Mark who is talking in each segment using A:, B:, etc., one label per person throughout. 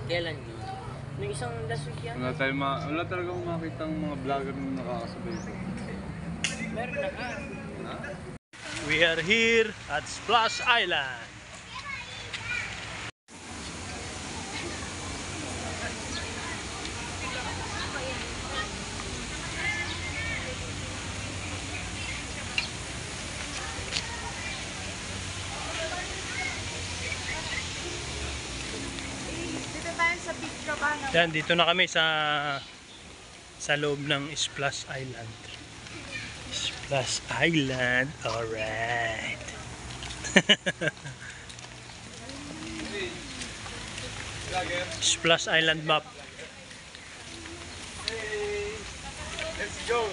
A: Kailan yun? Nung isang last week yan?
B: Wala talaga makita ang mga vlogger na nakakasabay ito.
A: Meron na ka.
C: We are here at Splash Island. Yan, dito na kami sa loob ng Splash Island. Splash Island, alright. Splash Island map.
B: Let's go!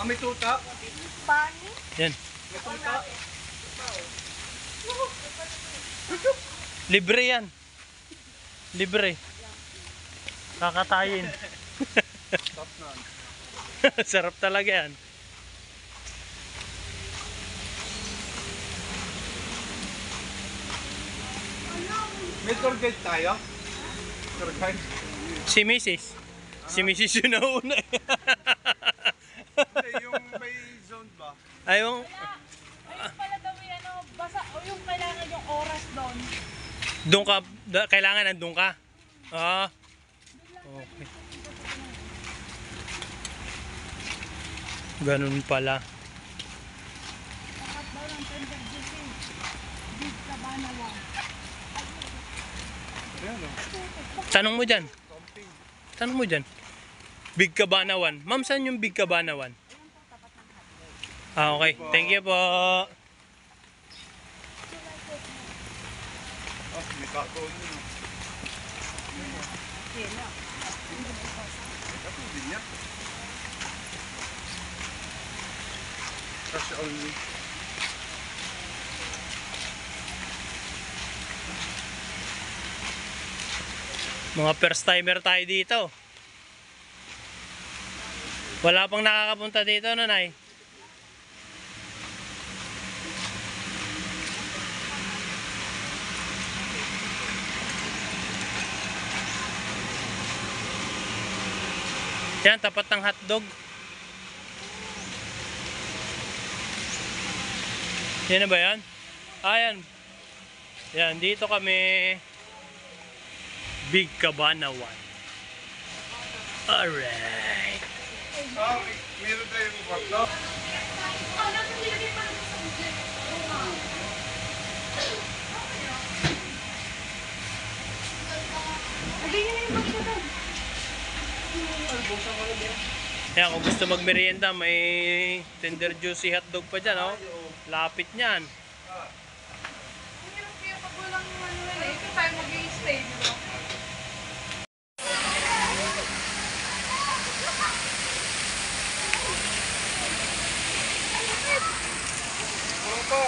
B: May tuta?
D: Pani?
C: Yan.
B: May tuta?
C: Libre yan. Libre. Kakatayin.
B: Stop na.
C: Sarap talaga yan.
B: May tour guide tayo? Tour guide?
C: Si Mrs. Si Mrs. yun nauna.
B: Hindi, yung may zone ba?
C: Ayong...
D: Ayun pala daw yung ano, basa, o yung kailangan yung oras doon.
C: Doon ka, kailangan nandun ka. Ah. Okay. Ganun pala.
D: Dapat daw ng tender juicy. Big Cabanawan.
B: Ayan o.
C: Tanong mo dyan. Tanong mo dyan. Big Cabanawan. Ma'am, saan yung Big Cabanawan? Ah, okay. Thank you po.
B: May kato niyo. Kato din niya. Cash only.
C: Mga first timer tayo dito. Wala pang nakakapunta dito, nanay. Yan, tapat ng hotdog. Yan na ba yan? Ayan. Yan, dito kami. Big Cabanawan. Alright.
B: Meron tayong kwarto.
C: Yan, kung gusto magmerienda, may tender juicy hotdog pa dyan, oh. Lapit niyan.
D: Ang hirap kaya pag walang ano eh. Ito tayo mag-i-stay, di ba?
B: Ano pa?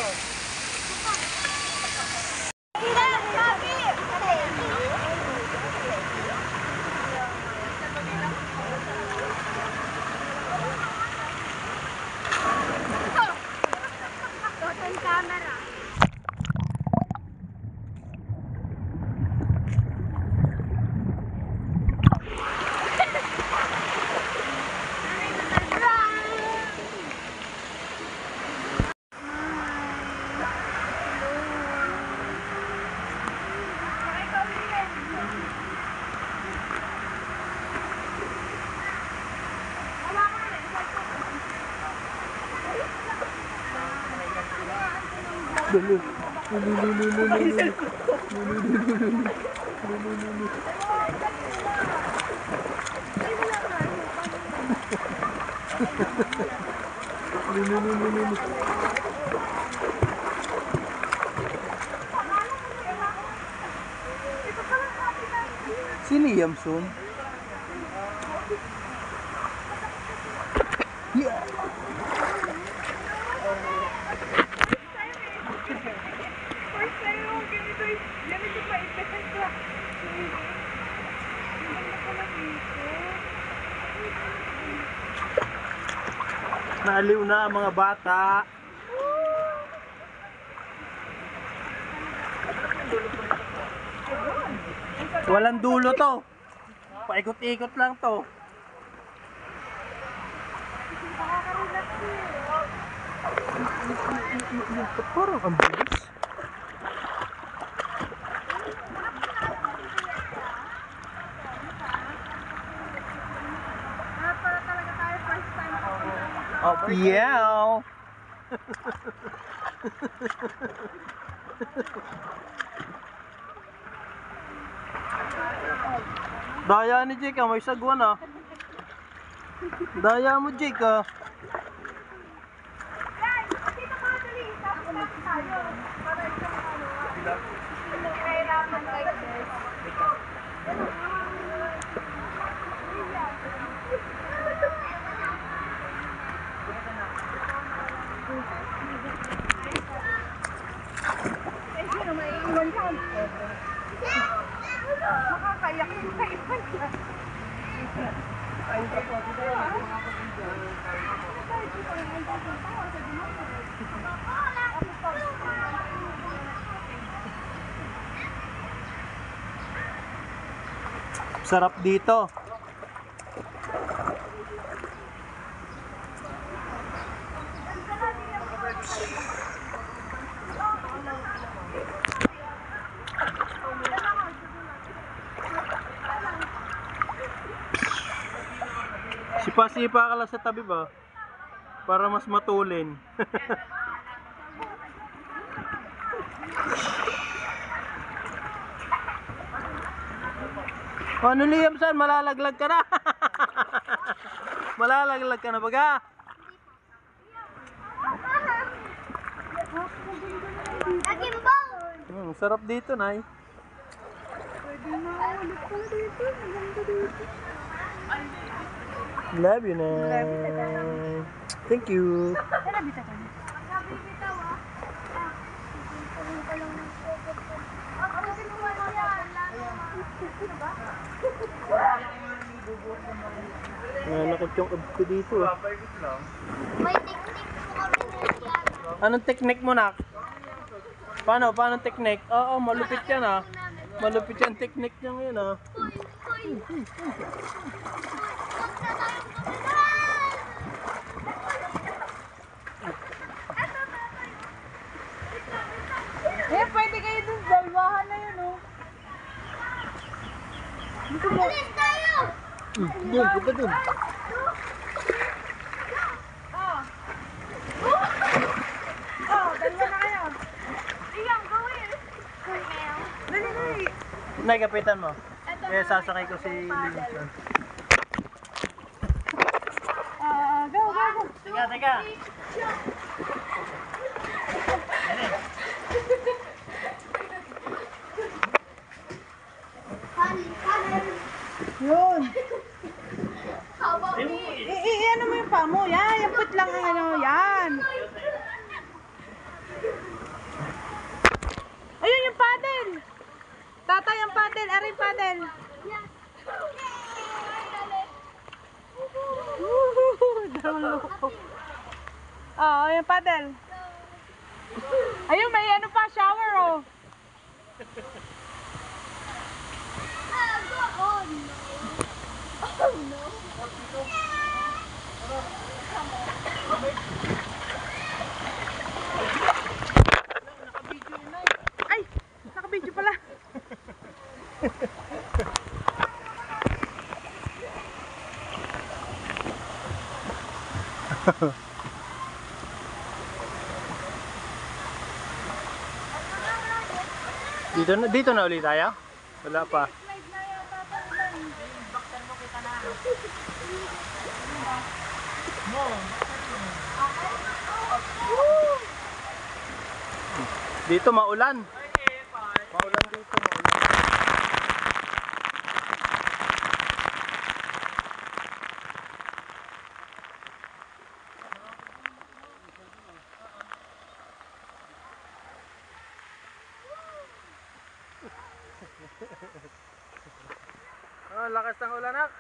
D: Camera.
C: Si Liamson. Yeah.
D: First time ako ganito pa ibenta. Ang ganda pala dito.
C: Naaliw na ang mga bata. Walang dulo to. Paikot-ikot lang to. Parang ang bilis.
D: Para talaga tayo first time ako.
C: Yeah. Daya ni Jake, may sagwan ah. Daya mo Jake ah.
D: Guys, dito ka dali. Tapos tayo. Para isang ano. Kahirapan like this. Eh, sino may iwan ka? Makakayak yung kaiwan ka.
C: Sarap dito. Sipa-sipa ka lang sa tabi ba? Para mas matulin. Ano Liam, saan? Malalaglag ka na. Malalaglag ka na baga. Sarap dito, Nay. Love you, Nay. Thank you. Nakot yung abs ko dito.
E: May technique po kami na yan.
C: Anong technique mo, Nak? Paano? Paano technique? Oo, malupit yan ah. Malupit yan technique niya ngayon ah.
E: Hoy, hoy. Huwag na tayong kapitan!
D: Eh, pwede kayo dun. Dalwahan na yun, oh.
E: Alis tayo!
C: Doon, punta doon.
D: Oh, dalawa na kayo.
E: Iyang gawin!
D: Dali, dali.
C: Nay, kapitan mo. Eh, sasakay ko si Lincoln.
D: Go, go, go.
C: Teka, teka.
D: Yun.
E: How about me?
D: Ano mo yung paa mo? Yan, yung put lang ang ano. Yan. Ayun yung paddle. Tatay yung paddle. Aray paddle. Oh, yung paddle. Ayun, may ano pa, shower oh.
E: Oh no! Oh no!
D: Ay, naka-video pala.
C: Dito na ulit tayo? Wala pa. Dito maulan. Maulan dito, maulan. Oh, lakas ng ulan, Nak.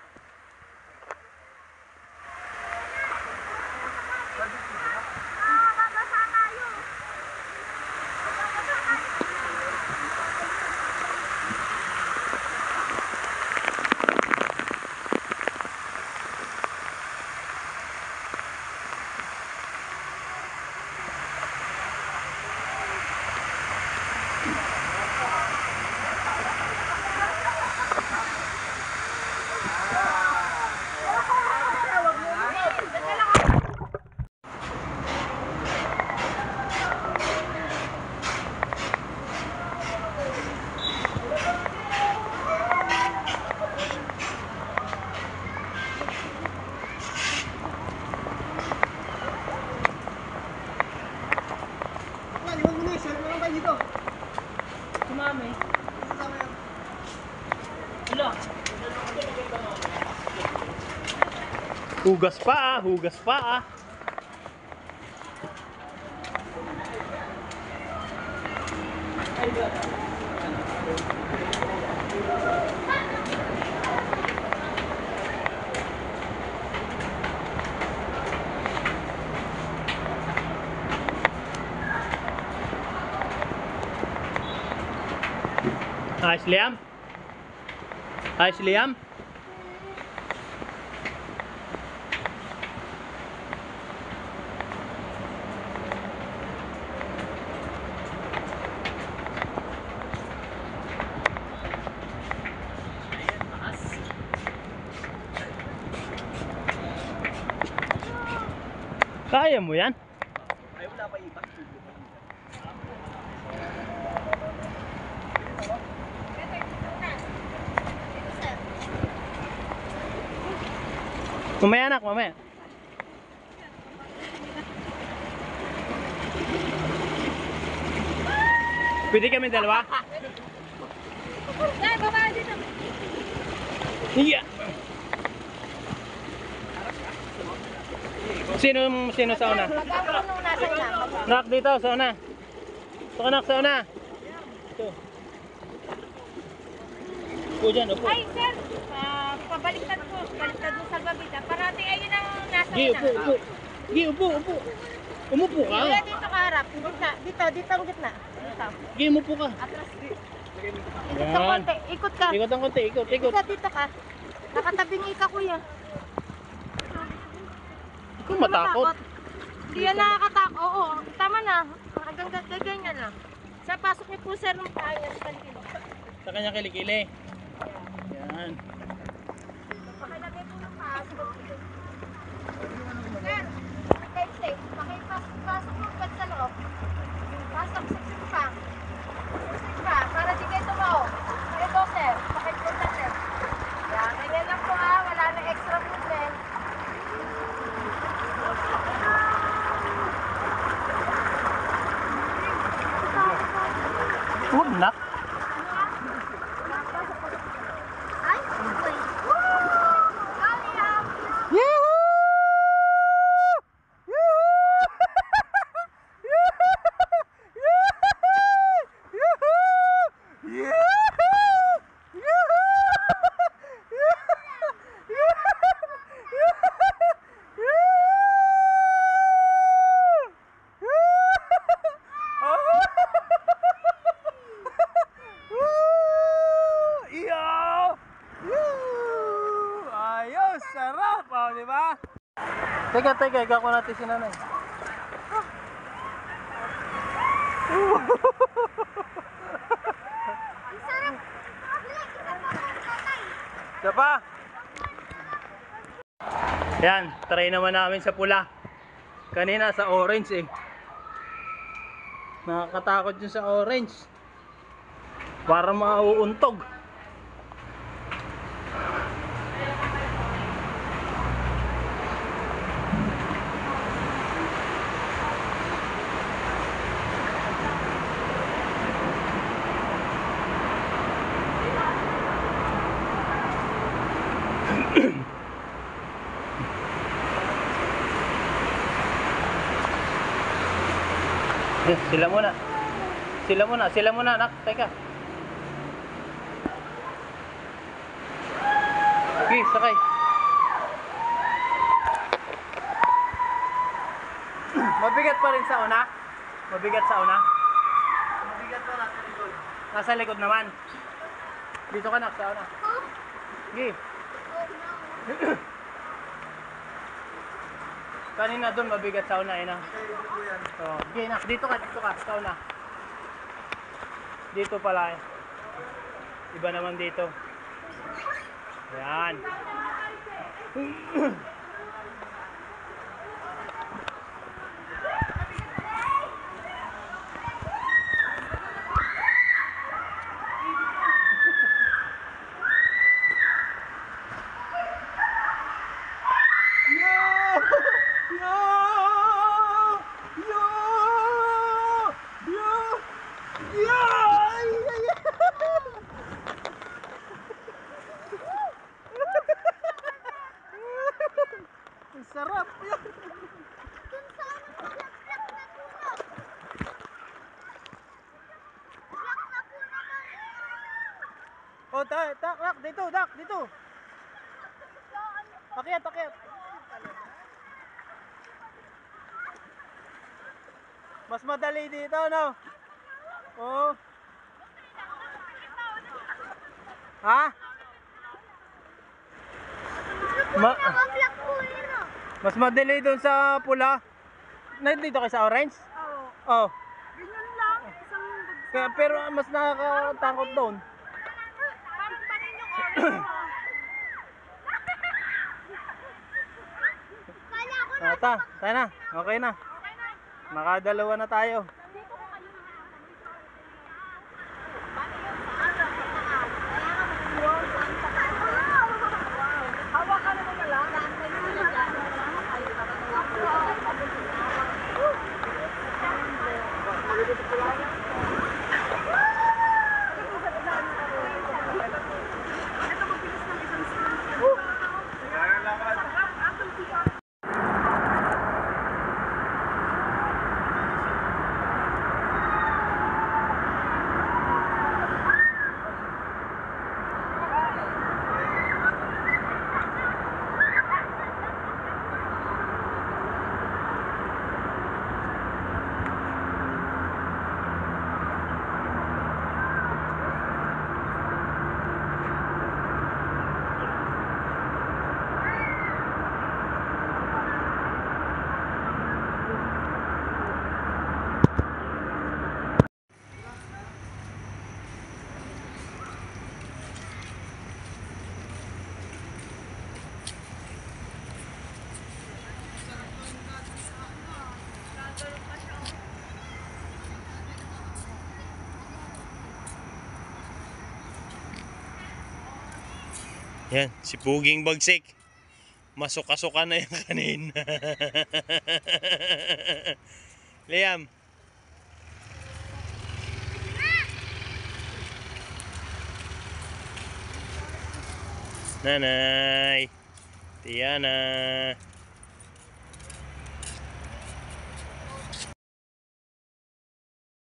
C: Hugas pa ah, hugas pa ah. Ayos Liam? Ayos Liam? Kaya mo yan?
A: Ay, wala pa iba.
C: Mamaya anak, mamaya. Pwede kami dalawa?
D: Dahil, baba dito.
C: Yeah. Sino sa una?
D: Magkakaroon nung nasa ina.
C: Nak dito sa una. Ito ka nak sa una. Ito. Upo dyan, upo.
D: Ay, sir. Pabaliktad po. Baliktad mo salbabida. Parating ayun ang nasa
C: Gi,
D: ina.
C: upo, upo. Gi, upo, upo. Umupo ka.
D: Kuya, dito ka harap. Gitna. Dito ang gitna. Dito.
C: Gi, umupo ka.
D: Atras. Ikot
C: Yan.
D: ka konti. Ikot ka.
C: Ikot ang konti, ikot, ikot.
D: Dito ka. Nakatabing ka, kuya.
C: Ikaw matakot.
D: Hindi yan nakakatakot. Oo, tama na. Hanggang ganyan lang. Sa pasok niyo po, sir, ng tayo sa paligid.
C: Sa kanya kilikili. Yan.
D: Pakilagay po ng pasok. Sir, stay safe. Pakipasok mo pa sa loob. Pasok, siksik pa. Siksik pa, para di kayo tumao. Ito, sir. Pakipasok, sir. Yan, ganyan lang po ha. Wala na extra movement.
C: Huwag nak.
D: Ay, wait.
C: Ayos, sarap, oh, di ba? Teka, ikaw ko natin si nanay.
D: Ang sarap. Kita pa ang tatay.
C: Isa pa. Yan, try naman namin sa pula. Kanina sa orange eh. Nakakatakot yun sa orange. Para mauuntog. Sila muna, anak. Teka. Okay, sakay. Mabigat pa rin sa una? Mabigat sa una? Mabigat pa nasa likod. Nasa likod naman. Dito ka nak, sa una. Okay. Kanina doon mabigat sa una, ina. So, okay, nak, dito ka, sa una. Dito pala eh. Iba naman dito. Yan. Sarap yan.
E: Dun sa ano, black na puno. Black na puno naman.
C: Oh, dak, dito, dak, dito. Akyat, akyat. Mas madali dito, no? Oh. Ha?
E: Black puno.
C: Mas madali doon sa pula. Dito kayo sa orange? Oo. Oh.
D: Ganyan lang, isang
C: Kaya, pero mas nakakatakot doon.
D: parang panin yung orange.
E: Kala ko
C: Tayo na. Okay na. Nakadalawa na tayo.
D: Hawakan na mo lang.
F: Yan, si Puging Bagsik. Masuka-suka na yung kanina. Liam. Nanay. Tiana.